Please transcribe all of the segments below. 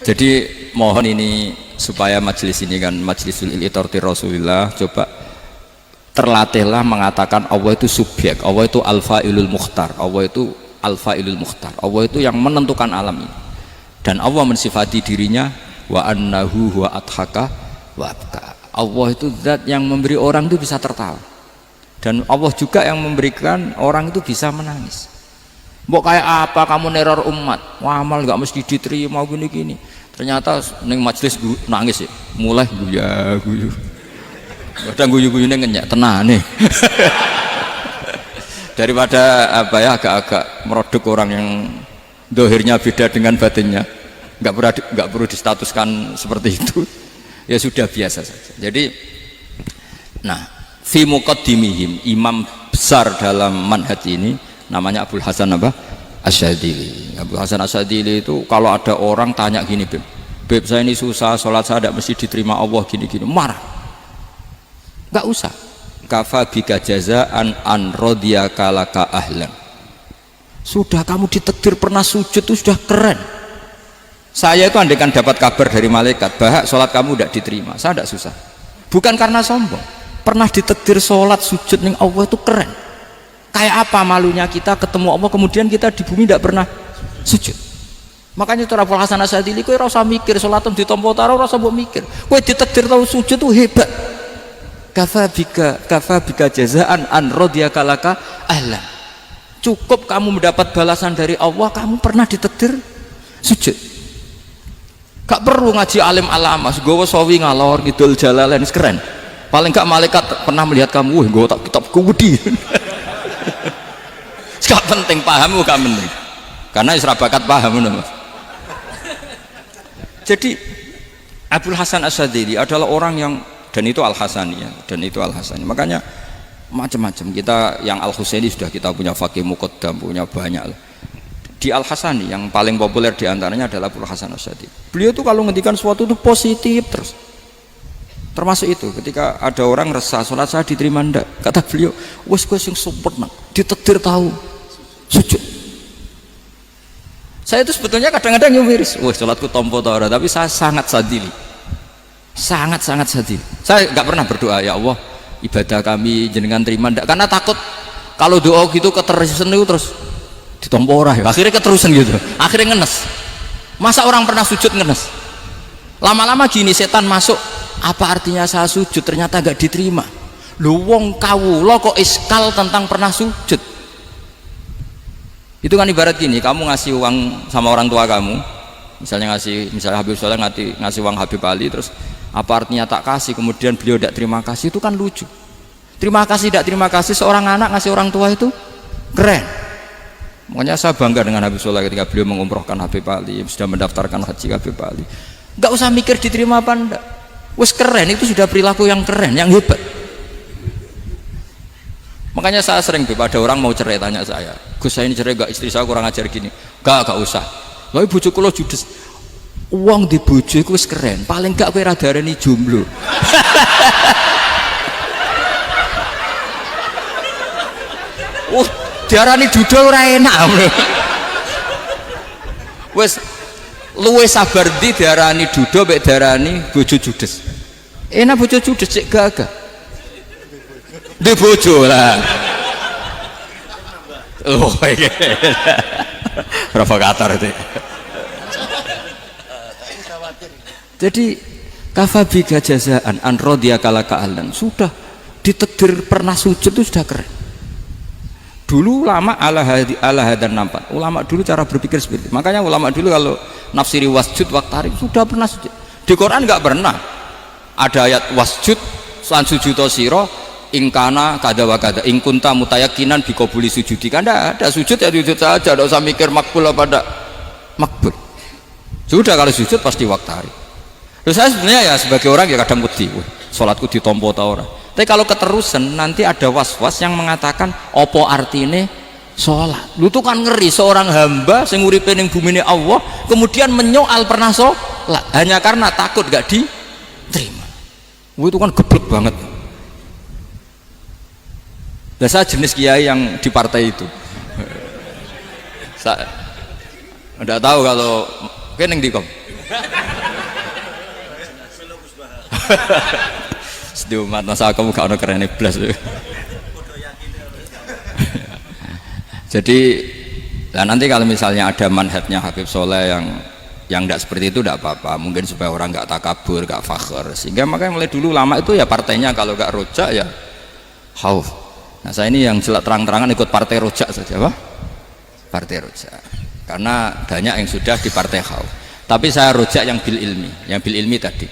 Jadi mohon ini supaya majelis ini kan majlisul iltorti Rasulillah, coba terlatihlah mengatakan Allah itu subjek, Allah itu al-fa'ilul mukhtar, Allah itu al-fa'ilul mukhtar, Allah itu yang menentukan alam ini, dan Allah mensifati dirinya wa annahu huwa adhaka wa abka. Allah itu zat yang memberi orang itu bisa tertawa, dan Allah juga yang memberikan orang itu bisa menangis. Mbok kayak apa kamu neror umat, wah amal gak mesti diterima gini-gini, ternyata neng majelis nangis ya, mulai guyu kadang guyu-guyunya ngenyak tenang nih. Daripada apa ya, agak-agak merodok orang yang dohirnya beda dengan batinnya, nggak perlu distatuskan seperti itu. Ya sudah biasa saja. Jadi nah fi muqaddimihim, imam besar dalam manhaj ini namanya Abul Hasan apa? Asyadzili. Abul Hasan Asyadzili itu kalau ada orang tanya gini, Beb saya ini susah, sholat saya tidak mesti diterima Allah gini-gini, marah. Nggak usah. Kafa bika jazaan an radiyaka laka ahlan. Sudah kamu ditakdir pernah sujud itu sudah keren. Saya itu andaikan dapat kabar dari malaikat bahwa sholat kamu tidak diterima, saya tidak susah. Bukan karena sombong, pernah ditakdir sholat sujud ning Allah itu keren. Kayak apa malunya kita ketemu Allah kemudian kita di bumi tidak pernah sujud. Makanya itu Abul Hasan Asyadzili, kowe ora usah mikir sholatem ditampa ora usah mbok mikir. Kowe ditakdir tahu sujud itu hebat. Kafa bika jazaan an radiyaka laka ahlan. Cukup kamu mendapat balasan dari Allah, kamu pernah ditakdir sujud. Gak perlu ngaji alim alamas, gowo sawi ngalor ngidul jalalain keren. Paling gak malaikat pernah melihat kamu, wah gowo tak kitab kuwedi. Gak penting paham, gak penting. Karena isra bakat paham, Mas. Jadi Abul Hasan Asyadzili adalah orang yang, dan itu Al-Hasani ya, dan itu Al-Hasani. Makanya macam-macam kita yang Al-Husaini sudah kita punya Faqih Muqaddam, punya banyak lah. Di Al-Hasani yang paling populer diantaranya adalah Abul Hasan Asyadzili. Beliau tuh kalau ngendikan sesuatu itu positif terus. Termasuk itu ketika ada orang resah sholat saya diterima ndak, kata beliau wes sing sempurna ditakdir tahu sujud. Saya itu sebetulnya kadang-kadang miris, wah sholatku tompo ta ora, tapi saya sangat sadili, sangat sadili. Saya nggak pernah berdoa ya Allah ibadah kami jenengan terima ndak, karena takut kalau doa gitu keterusan itu terus ditompo ora ya, akhirnya keterusan gitu, akhirnya ngenes. Masa orang pernah sujud ngenes, lama-lama gini setan masuk, apa artinya saya sujud ternyata gak diterima. Lu wong kawula kok iskal tentang pernah sujud. Itu kan ibarat gini, kamu ngasih uang sama orang tua kamu, misalnya Habib Soleh ngasih uang Habib Ali, terus apa artinya tak kasih, kemudian beliau tidak terima kasih, itu kan lucu. Terima kasih tidak terima kasih, seorang anak ngasih orang tua itu keren. Makanya saya bangga dengan Habib Soleh ketika beliau mengumrohkan Habib Ali, sudah mendaftarkan haji Habib Ali. Gak usah mikir diterima apa enggak, wes keren, itu sudah perilaku yang keren, yang hebat. Makanya saya sering ada orang mau cerai tanya saya, Gus saya ini cerai gak, istri saya kurang ajar gini. Gak usah, tapi bojoku lo judes, uang di bojoku wes keren, paling gak kowe radarani jomblo. Diarani duda ora enak. Wes luwe sabar di diarani duda mek diarani bojo judes. Enak bojo judes cek gagah. Di bojo lah. Oh iya. Provokator itu. Jadi kafabi jazaan an radiyaka laka ahlan, sudah ditakdir pernah sujud itu sudah keren. Dulu ulama ala hadan nampak. Ulama dulu cara berpikir seperti itu. Makanya ulama dulu kalau nafsiri wasjud waqtarib sudah pernah sujud. Di Quran enggak pernah ada ayat wasjud lan sujudo sira ingkana kada wa kada ingkunta mutayakinan bikobuli sujudi, kan ada sujud ya sujud saja, tidak usah mikir makbul apa tidak makbul. Sudah kalau sujud pasti waktari. Terus saya sebenarnya ya sebagai orang ya kadang wedi, sholatku ditompo ta ora. Tapi kalau keterusan nanti ada was-was yang mengatakan opo artine sholat. Lu tuh kan ngeri seorang hamba sing uripe ning bumine Allah kemudian menyoal pernah sholat hanya karena takut gak diterima. Itu kan geblek banget. Nah, saya jenis kiai yang di partai itu. Saya tidak tahu kalau keneng dikom. Sedih umat masa kamu gak ada keren iblis. Jadi nanti kalau misalnya ada manhajnya Habib Soleh yang tidak seperti itu tidak apa-apa, mungkin supaya orang nggak takabur, nggak fakhr, sehingga makanya mulai dulu lama itu ya partainya kalau nggak rojak ya khauf. Nah saya ini yang terang-terangan ikut partai rojak saja, apa? Partai rojak, karena banyak yang sudah di partai khauf, tapi saya rojak yang bil ilmi tadi.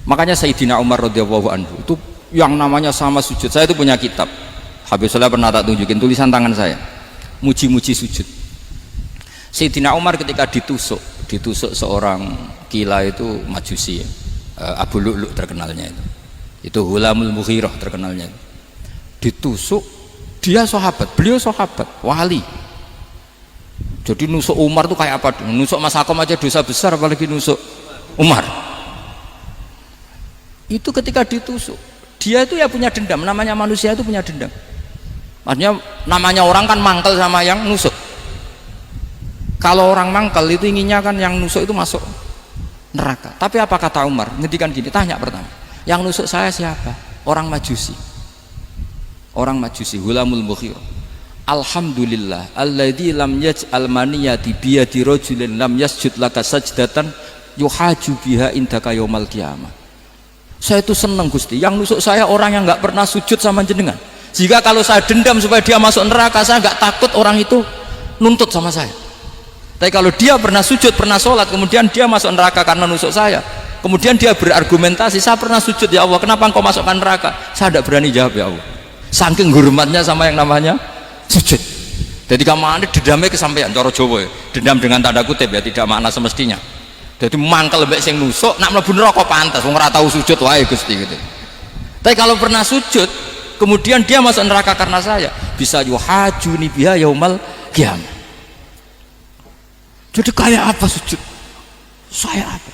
Makanya Sayyidina Umar radhiyallahu anhu itu yang namanya sama sujud, saya itu punya kitab Habib Soleh pernah tak tunjukin tulisan tangan saya, muji-muji sujud. Sayyidina Umar ketika ditusuk seorang kila itu Majusi, Abu Lu'lu' terkenalnya itu Hulamul Mughirah terkenalnya, ditusuk, dia sahabat, beliau sahabat wali. Jadi nusuk Umar tuh kayak apa? Nusuk Mas Hakom aja dosa besar, apalagi nusuk Umar. Itu ketika ditusuk, dia itu ya punya dendam, namanya manusia itu punya dendam. Maksudnya namanya orang kan mangkel sama yang nusuk. Kalau orang mangkel itu inginnya kan yang nusuk itu masuk neraka. Tapi apa kata Umar? Ngendikan gini, tanya pertama, yang nusuk saya siapa? Orang Majusi. Orang Majusi, Hulamul Mughirah. Alhamdulillah alladzi lam yaj'al maniyati biyadi rajulin lam yasjud laka sajdatan yuhaju biha indaka yaumal qiyamah. Saya itu senang Gusti, yang nusuk saya orang yang nggak pernah sujud sama jenengan. Jika kalau saya dendam supaya dia masuk neraka, saya nggak takut orang itu nuntut sama saya. Tapi kalau dia pernah sujud, pernah sholat, kemudian dia masuk neraka karena nusuk saya, kemudian dia berargumentasi, saya pernah sujud ya Allah, kenapa engkau masukkan neraka? Saya tidak berani jawab ya Allah, saking hormatnya sama yang namanya sujud. Jadi kamu ada dendamnya kesampaian, cara Jawa ya, dendam dengan tanda kutip ya, tidak makna semestinya. Jadi mangkel lebih sing nusuk, nak mlebu neraka pantas, wong ora tau sujud wae Gusti gitu. Tapi kalau pernah sujud, kemudian dia masuk neraka karena saya, bisa yuhajuni biha yaumal qiyamah. Jadi kayak apa sujud? Saya apa?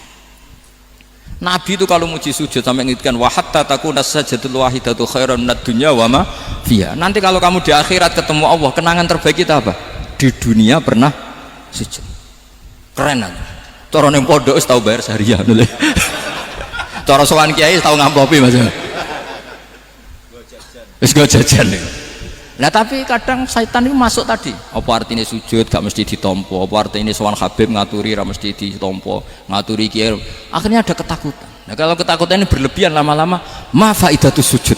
Nabi itu kalau muji sujud sampai ngingetkan wa hatta takuna sajdatul wahidatu khairan minad dunya wa ma fiha. Nanti kalau kamu di akhirat ketemu Allah, kenangan terbaik kita apa? Di dunia pernah sujud. Keren kan? Cara ning pondok wis tau bayar seharian lho. Cara sowan kiai tau ngampopi Mas. Wis go jajan. Nah tapi kadang syaitan itu masuk tadi, apa artinya sujud gak mesti ditompo, apa artinya sowan Habib ngaturi gak mesti ditompo, ngaturi kiai, akhirnya ada ketakutan. Nah kalau ketakutan ini berlebihan lama-lama, ma faidatus sujud.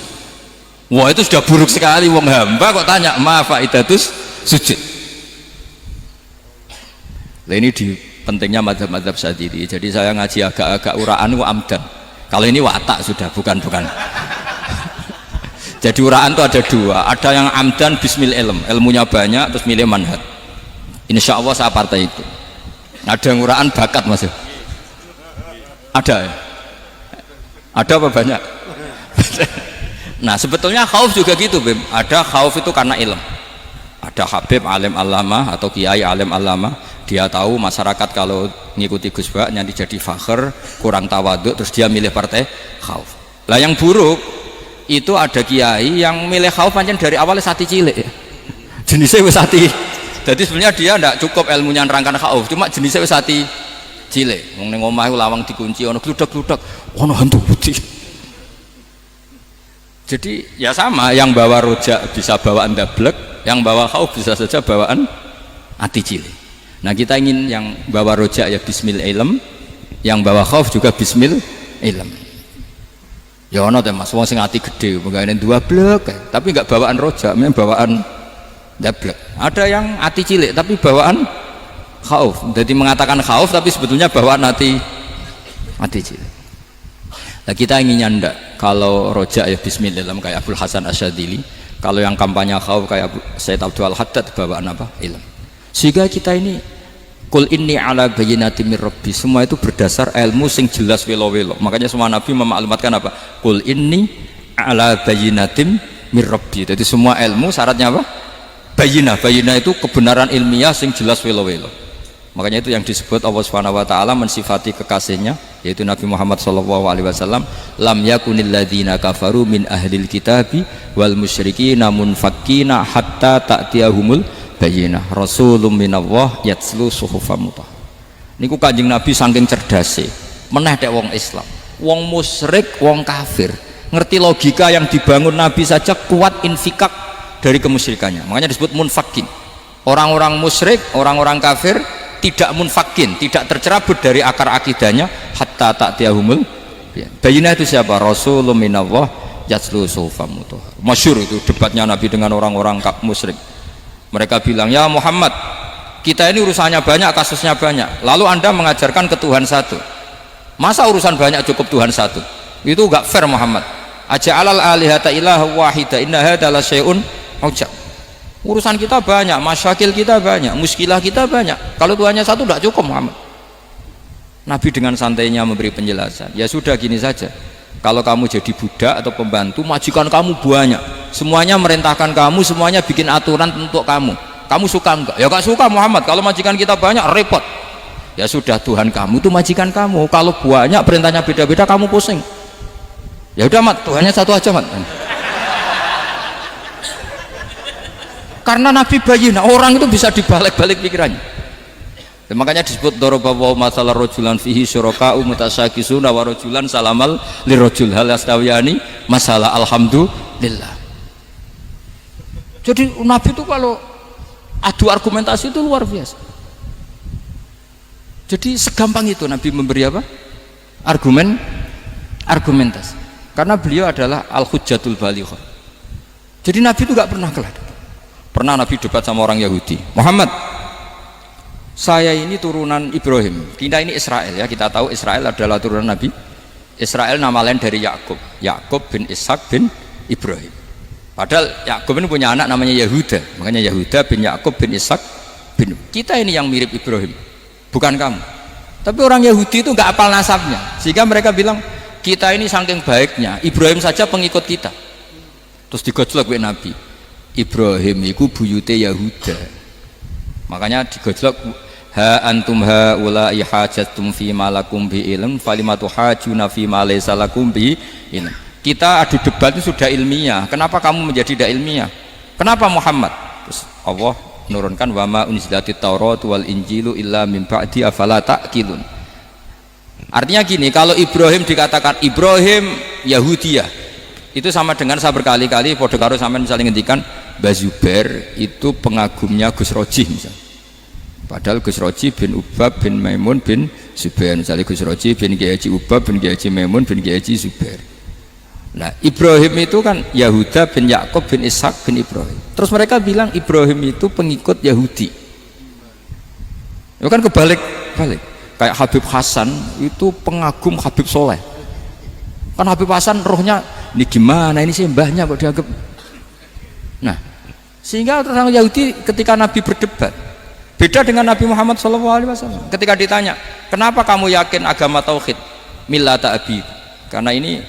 Wah itu sudah buruk sekali, wong hamba kok tanya ma faidatus sujud. Nah ini di pentingnya mazhab-mazhab Syadzili. Jadi saya ngaji agak-agak uraan wa amdan. Kalau ini watak sudah, bukan. Jadi uraan itu ada dua, ada yang amdan bismil ilmunya banyak terus milih manhaj. Insya Allah saya partai itu. Ada yang uraan bakat Mas. Ada ya? Ada apa banyak? Nah sebetulnya khauf juga gitu Bim. Ada khauf itu karena ilm. Ada Habib alim alama atau kiai alim alama, dia tahu masyarakat kalau ngikuti Gus Bak nanti jadi fakhr, kurang tawaduk, terus dia milih partai khauf. Lah yang buruk itu ada kiai yang milih khauf pancen dari awalnya sati cilik ya. Jenisnya wis sati. Jadi sebenarnya dia tidak cukup ilmunya nerangkan khauf, cuma jenisnya wis sati cilik. Wong ning omah lawang dikunci ono gludak-gludak, ono hantu putih. Jadi ya sama, yang bawa rojak bisa bawaan dablek, yang bawa khauf bisa saja bawaan ati cilik. Nah kita ingin yang bawa rojak ya bismil ilm, yang bawa khauf juga bismil ilm. Ya ono teh Mas, wong sing ati gede, pegawene dua blek, tapi enggak bawaan rojak, memang bawaan dablek. Ada yang ati cilik tapi bawaan khauf. Jadi mengatakan khauf tapi sebetulnya bawaan ati cilik. Nah kita inginnya ndak, kalau rojak ya bismillah kayak Abdul Hasan Asyadzili, kalau yang kampanye khauf kayak Said Abdul Haddad bawaan apa? Ilm. Sehingga kita ini Qul inni ala bayyinatin mir rabbi, semua itu berdasar ilmu sing jelas welo-welo. Makanya semua nabi memaklumatkan apa? Qul inni ala bayyinatin mir rabbi. Jadi semua ilmu syaratnya apa? Bayyinah. Bayyinah itu kebenaran ilmiah sing jelas welo-welo. Makanya itu yang disebut Allah Subhanahu wa taala mensifati kekasihnya yaitu Nabi Muhammad sallallahu alaihi wasallam, lam yakunil ladzina kafaru min ahlil kitabi wal musyrikina munfakkina hatta ta'tiyahumul bayyinah rasulun minallah yatslu suhufan mutahharah. Niku Kanjeng Nabi saking cerdase, meneh dek wong Islam, wong musyrik, wong kafir, ngerti logika yang dibangun Nabi saja kuat infikak dari kemusyrikannya. Makanya disebut munfakin. Orang-orang musyrik, orang-orang kafir tidak munfakin, tidak tercerabut dari akar akidahnya hatta ta'tiyahumul bayyinah. Itu siapa? Rasulun minallah yatslu suhufan mutahhar. Masyhur itu debatnya Nabi dengan orang-orang musyrik. Mereka bilang, ya Muhammad, kita ini urusannya banyak, kasusnya banyak, lalu anda mengajarkan ke Tuhan satu, masa urusan banyak cukup Tuhan satu? Itu gak fair Muhammad. Aja'alal alihata ilaha wahida inna hadza la syai'un ujab. Urusan kita banyak, masyakil kita banyak, muskilah kita banyak, kalau Tuhannya satu gak cukup Muhammad. Nabi dengan santainya memberi penjelasan, ya sudah gini saja, kalau kamu jadi budak atau pembantu, majikan kamu banyak, semuanya merintahkan kamu, semuanya bikin aturan untuk kamu. Kamu suka enggak? Ya gak suka Muhammad, kalau majikan kita banyak repot. Ya sudah, Tuhan kamu itu majikan kamu, kalau banyak perintahnya beda-beda kamu pusing. Ya udah Mat, Tuhannya satu aja Mat. Karena Nabi bayin, orang itu bisa dibalik-balik pikirannya. Dan makanya disebut daraballahu mathalan rajulan fihi syuraka'u mutasyakisuna wa rajulan salamal lirajul hal yastawiyani masalah alhamdulillah. Jadi Nabi itu kalau adu argumentasi itu luar biasa. Jadi segampang itu Nabi memberi apa? Argumentasi. Karena beliau adalah al-hujjatul balighah. Jadi Nabi itu gak pernah kalah. Pernah Nabi debat sama orang Yahudi, Muhammad, saya ini turunan Ibrahim, kita ini Israel ya, kita tahu Israel adalah turunan Nabi Israel, nama lain dari Yakub, Yakub bin Ishak bin Ibrahim. Padahal Yakub ini punya anak namanya Yahuda, makanya Yahuda bin Yakub bin Ishak bin. Kita ini yang mirip Ibrahim, bukan kamu. Tapi orang Yahudi itu nggak hafal nasabnya, sehingga mereka bilang kita ini saking baiknya Ibrahim saja pengikut kita. Terus digojlok oleh Nabi, Ibrahim itu buyute Yahuda, makanya digojlok, ha antum haula'i hajatum fi ma lakum bi ilm falimatu hajuna fi ma laysa lakum bi ilm. Kita adu debat itu sudah ilmiah, kenapa kamu menjadi tidak ilmiah? Kenapa Muhammad? Terus Allah menurunkan wa ma unzilatit taurat wal injilu illa min ba'di afala ta'qilun. Artinya gini, kalau Ibrahim dikatakan Ibrahim Yahudiyah, itu sama dengan saya berkali-kali podo karo sampean misalnya ngendikan Mbah Zubair itu pengagumnya Gus Roji misalnya. Padahal Gus Roji bin Ubab bin Maimun bin Zubair, misalnya Gus Roji bin Kiai Haji Ubab bin Kiai Haji Maimun bin Kiai Haji Zubair. Nah Ibrahim itu kan Yahuda bin Yakub bin Ishak bin Ibrahim. Terus mereka bilang Ibrahim itu pengikut Yahudi. Itu kan kebalik-balik. Kayak Habib Hasan itu pengagum Habib Soleh. Kan Habib Hasan rohnya ini gimana, ini sih mbahnya kok dianggap. Nah sehingga orang Yahudi ketika Nabi berdebat, beda dengan Nabi Muhammad SAW. Ketika ditanya, kenapa kamu yakin agama tauhid? Millata abi, karena ini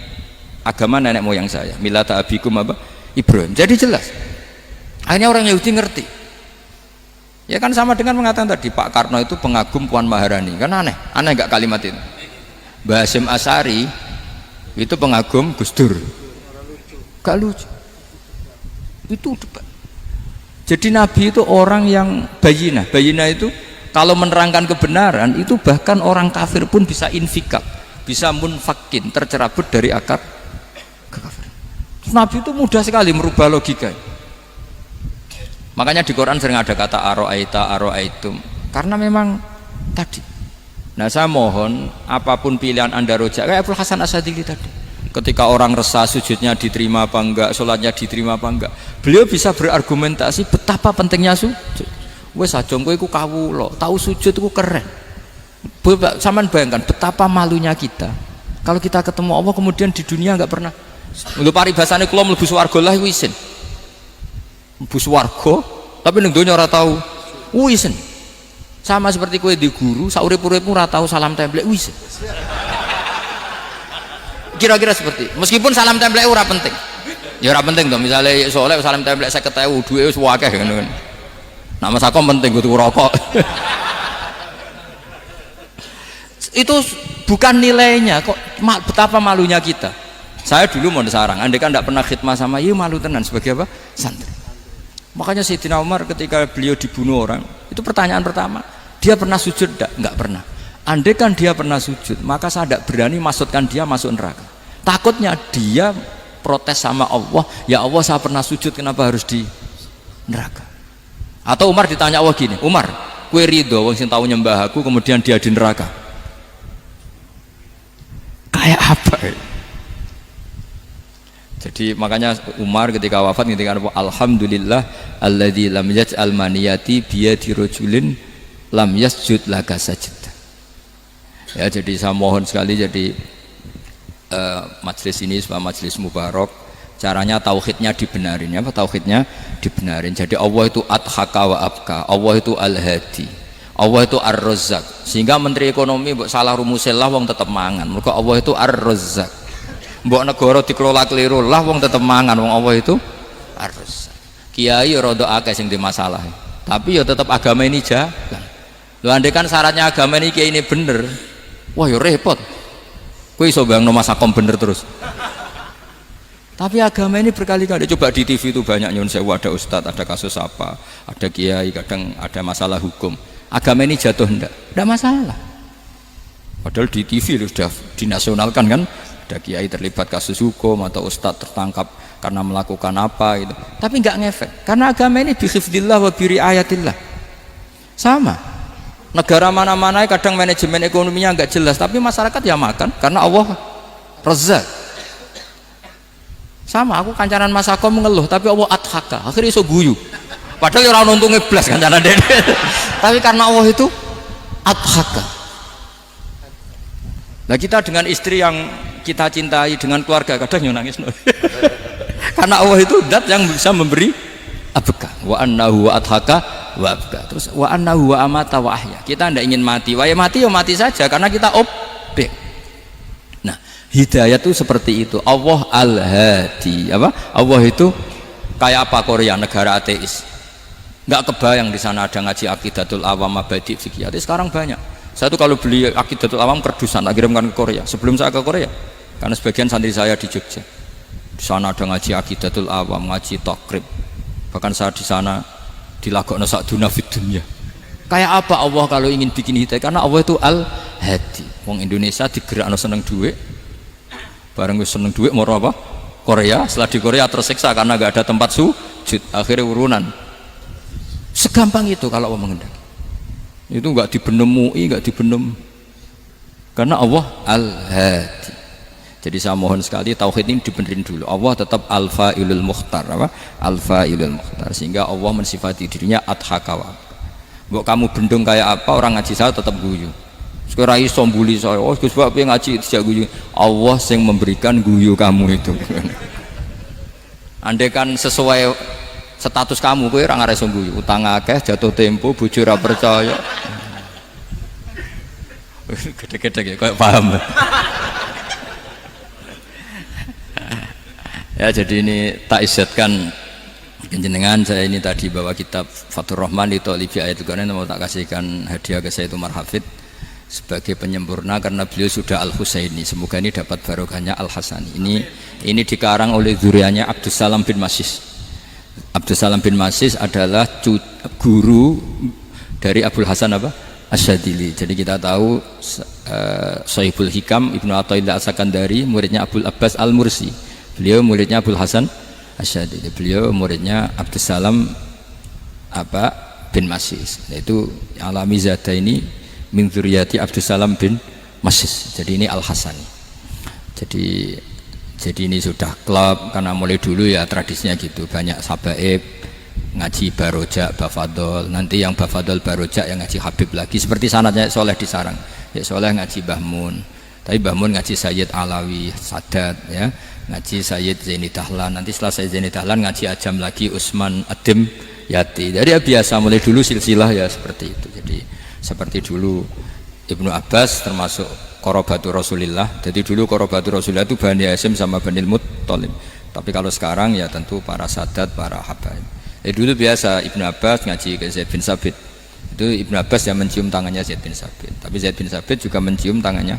agama nenek moyang saya. Millata abikum apa? Ibrahim. Jadi jelas. Akhirnya orang Yahudi ngerti. Ya kan sama dengan mengatakan tadi Pak Karno itu pengagum Puan Maharani. Kan aneh nggak kalimat itu? Mbah Hasyim Asy'ari itu pengagum Gus Dur. Gak lucu. Itu debat. Jadi Nabi itu orang yang bayinah itu kalau menerangkan kebenaran itu bahkan orang kafir pun bisa infikak, bisa munfakin, tercerabut dari akar kekafiran. Nabi itu mudah sekali merubah logika. Makanya di Quran sering ada kata aro'aitum, karena memang tadi. Nah saya mohon apapun pilihan anda rojak kayak Abdul Hasan Asadili tadi, ketika orang resah sujudnya diterima apa enggak, sholatnya diterima apa enggak, beliau bisa berargumentasi betapa pentingnya sujud. Wes aja kowe iku kawula, tahu sujud itu keren. Saman bayangkan betapa malunya kita kalau kita ketemu Allah kemudian di dunia enggak pernah. Lho paribasane kula mlebu swarga lah iku isin. Mlebu swarga tapi ning donya ora tahu isin. Sama seperti kowe di guru saurip-uripmu ora tahu salam templek isin. Kira-kira seperti meskipun salam templek ora penting ya ora penting toh, misalnya soleh salam templek 50.000 duwe wis akeh ngono kan. Nama sakom penting kudu rokok. Itu bukan nilainya kok, betapa malunya kita. Saya dulu mau sarang, andai kan tidak pernah khidmah sama iya malu tenan sebagai apa? Santri. Makanya Sayyidina Umar ketika beliau dibunuh orang, itu pertanyaan pertama, dia pernah sujud enggak? Enggak pernah. Andai kan dia pernah sujud, maka saya tidak berani masukkan dia masuk neraka. Takutnya dia protes sama Allah, ya Allah saya pernah sujud, kenapa harus di neraka? Atau Umar ditanya Allah gini, Umar, kue ridho wong sing tahu nyembah aku kemudian dia di neraka? Kayak apa ya? Jadi makanya Umar ketika wafat ketika alhamdulillah alladzi lam yaj'al maniyati biyadi rajulin lam yasjud laka sajda. Ya, jadi saya mohon sekali jadi majelis ini sebuah majelis mubarak, caranya tauhidnya dibenarin ya, apa tauhidnya dibenarin. Jadi Allah itu adhaka wa abka, Allah itu al-hadi, Allah itu ar-razzaq. Sehingga menteri ekonomi mbok salah rumusnya lah wong tetep mangan. Mergo Allah itu ar-razzaq. Mbok negara dikelola keliru lah wong tetep mangan, wong Allah itu ar-razzaq. Kiai rada akeh sing di masalah. Tapi ya tetep agama ini jalan. Lho andai kan syaratnya agama ini kiai ini bener, wah ya repot. Kowe iso bayangno masakom bener terus. Tapi agama ini berkali-kali coba di TV itu banyak nyun sewu, ada ustadz, ada kasus apa, ada kiai, kadang ada masalah hukum. Agama ini jatuh enggak masalah. Padahal di TV sudah dinasionalkan kan, ada kiai terlibat kasus hukum atau ustadz tertangkap karena melakukan apa gitu. Tapi enggak ngefek karena agama ini bihifdillah wa biriayatillah. Sama. Negara mana-mana kadang manajemen ekonominya enggak jelas, tapi masyarakat ya makan karena Allah Razzaq. Sama, aku kancanan Mas Ako mengeluh, tapi Allah adhaka, akhirnya iso guyu. Padahal orang untungnya blas kancanan dene. Tapi karena Allah itu adhaka. Nah kita dengan istri yang kita cintai, dengan keluarga kadang nangis. Karena Allah itu zat yang bisa memberi abka. Wa annahu wa adhaka wa abka. Terus wa annahu wa amata wa ahya. Kita tidak ingin mati, wah ya mati ya mati saja karena kita objek. Nah, hidayah itu seperti itu. Allah al-hadi. Apa? Allah itu kayak apa Korea, negara ateis. Nggak kebayang di sana ada ngaji Aqidatul Awam, Mabadi Fikih. Sekarang banyak. Saya tuh kalau beli Aqidatul Awam kerdusan, kirimkan ke Korea. Sebelum saya ke Korea, karena sebagian santri saya di Jogja. Di sana ada ngaji Aqidatul Awam, ngaji Takrib. Bahkan saya di sana dilagokno sakduna fid dunya. Kayak apa Allah kalau ingin bikin hidayah? Karena Allah itu al-hadi. Wong Indonesia digerakno seneng duit. Bareng wis seneng duit mau apa? Korea. Setelah di Korea tersiksa karena gak ada tempat sujud. Akhirnya urunan. Segampang itu kalau Allah mengendaki. Itu enggak dibenem MUI, enggak dibenem. Karena Allah al-hadi. Jadi saya mohon sekali tauhid ini dibenerin dulu. Allah tetap al-fa'ilul mukhtar, apa? Al-fa'ilul mukhtar. Sehingga Allah mensifati dirinya adhaka wa abka. Mbok kamu bendung kayak apa, orang ngaji saya tetap guyu. Sekarang iso mbuli saya, oh Gus Bab ngaji tidak guyu. Allah yang memberikan guyu kamu itu. Andai kan sesuai status kamu, kowe ora ngarep guyu. Utang akeh, jatuh tempo, bojo ora percaya. Gede-gede kayak paham. Ya, jadi ini tak isyatkan jenengan. Saya ini tadi bawa kitab Fathur Rahman di Thalibi Ayatul Quran, mau tak kasihkan hadiah ke Sayyid Umar Hafid sebagai penyempurna karena beliau sudah Al-Husaini. Semoga ini dapat barokahnya Al-Hasani. Ini dikarang oleh zurianya Abdus Salam bin Masis. Abdus Salam bin Masis adalah guru dari Abul Hasan apa? Asyadili. Jadi kita tahu Sahibul Hikam Ibnu Athaillah As-Sakandari muridnya Abul Abbas Al-Mursi. Beliau muridnya Abul Hasan Asyadili. Beliau muridnya Abdus Salam bin Masis. Itu alami zada ini min dzurriyyati Abdus Salam bin Masis. Jadi ini Al-Hasani. Jadi ini sudah klub karena mulai dulu ya tradisinya gitu. Banyak sabaib ngaji barojak, bafadol. Nanti yang bafadol barojak yang ngaji Habib lagi. Seperti sanadnya Soleh di Sarang. Ya Soleh ngaji Mbah Mun. Tapi Mbah Mun ngaji Sayyid Alawi Sadat ya. Ngaji Sayyid Zaini Dahlan, nanti setelah Sayyid Zaini Dahlan ngaji Ajam lagi Usman Adim Yati. Jadi ya biasa mulai dulu silsilah ya seperti itu. Jadi seperti dulu Ibnu Abbas termasuk Qorobatu Rasulillah. Jadi dulu Qorobatu Rasulillah itu Bani Hasyim sama Bani Muttalib. Tapi kalau sekarang ya tentu para sadat, para habaib. Dulu biasa Ibnu Abbas ngaji ke Zaid bin Sabit. Itu Ibnu Abbas yang mencium tangannya Zaid bin Sabit. Tapi Zaid bin Sabit juga mencium tangannya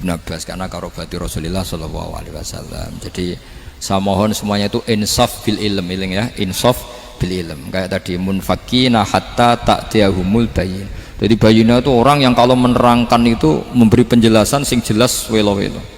Ibnu Abbas karena karobati Rasulullah Shallallahu Alaihi Wasallam. Jadi saya mohon semuanya itu insaf fil ilm ya, insaf bil ilm. Kayak tadi munfakina hatta ta'tiyahumul bayyin. Jadi bayina itu orang yang kalau menerangkan itu memberi penjelasan sing jelas welo-welo.